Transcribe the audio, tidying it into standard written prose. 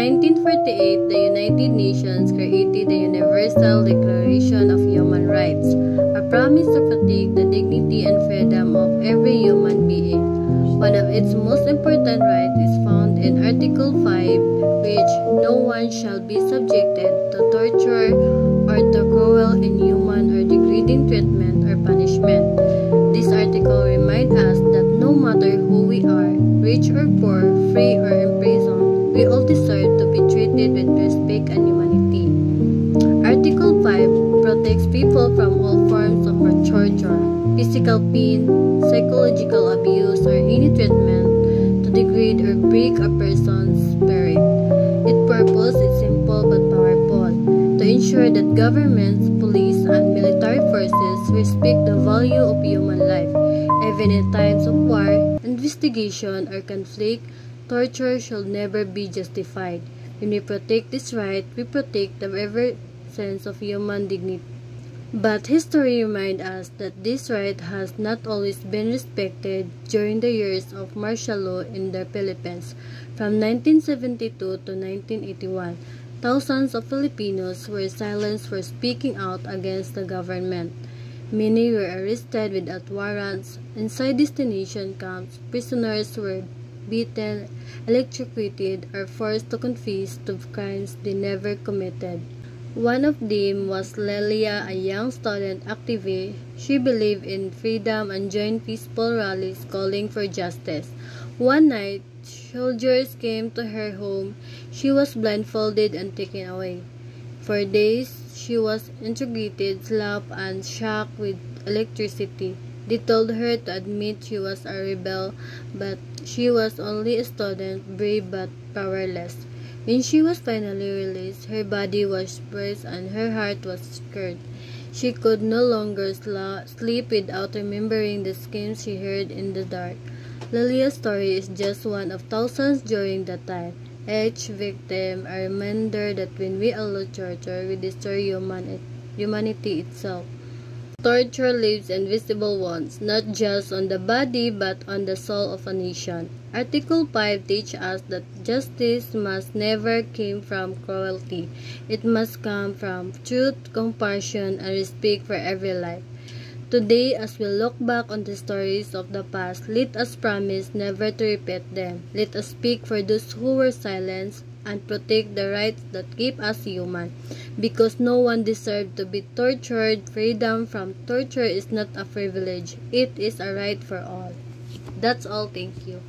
1948, the United Nations created the Universal Declaration of Human Rights, a promise to protect the dignity and freedom of every human being. One of its most important rights is found in Article 5, which no one shall be subjected to torture or to cruel, inhuman, or degrading treatment or punishment. This article reminds us that no matter who we are, rich or poor, free or imprisoned, we all deserve to be treated with respect and humanity. Article 5 protects people from all forms of torture, physical pain, psychological abuse, or any treatment to degrade or break a person's spirit. Its purpose is simple but powerful: to ensure that governments, police, and military forces respect the value of human life. Even in times of war, investigation, or conflict, torture should never be justified. When we protect this right, we protect the very sense of human dignity. But history reminds us that this right has not always been respected during the years of martial law in the Philippines. From 1972 to 1981, thousands of Filipinos were silenced for speaking out against the government. Many were arrested without warrants. Inside destination camps, prisoners were beaten, electrocuted, or forced to confess to crimes they never committed. One of them was Lelia, a young student activist. She believed in freedom and joined peaceful rallies calling for justice. One night, soldiers came to her home. She was blindfolded and taken away. For days, she was interrogated, slapped, and shocked with electricity. They told her to admit she was a rebel, but she was only a student, brave but powerless. When she was finally released, her body was bruised and her heart was scared. She could no longer sleep without remembering the screams she heard in the dark. Lilia's story is just one of thousands during that time. Each victim a reminder that when we allow torture, we destroy humanity itself. Torture leaves invisible wounds, not just on the body but on the soul of a nation. Article 5 teaches us that justice must never come from cruelty. It must come from truth, compassion, and respect for every life. Today, as we look back on the stories of the past, let us promise never to repeat them. Let us speak for those who were silenced and protect the rights that keep us human. Because no one deserves to be tortured, freedom from torture is not a privilege. It is a right for all. That's all. Thank you.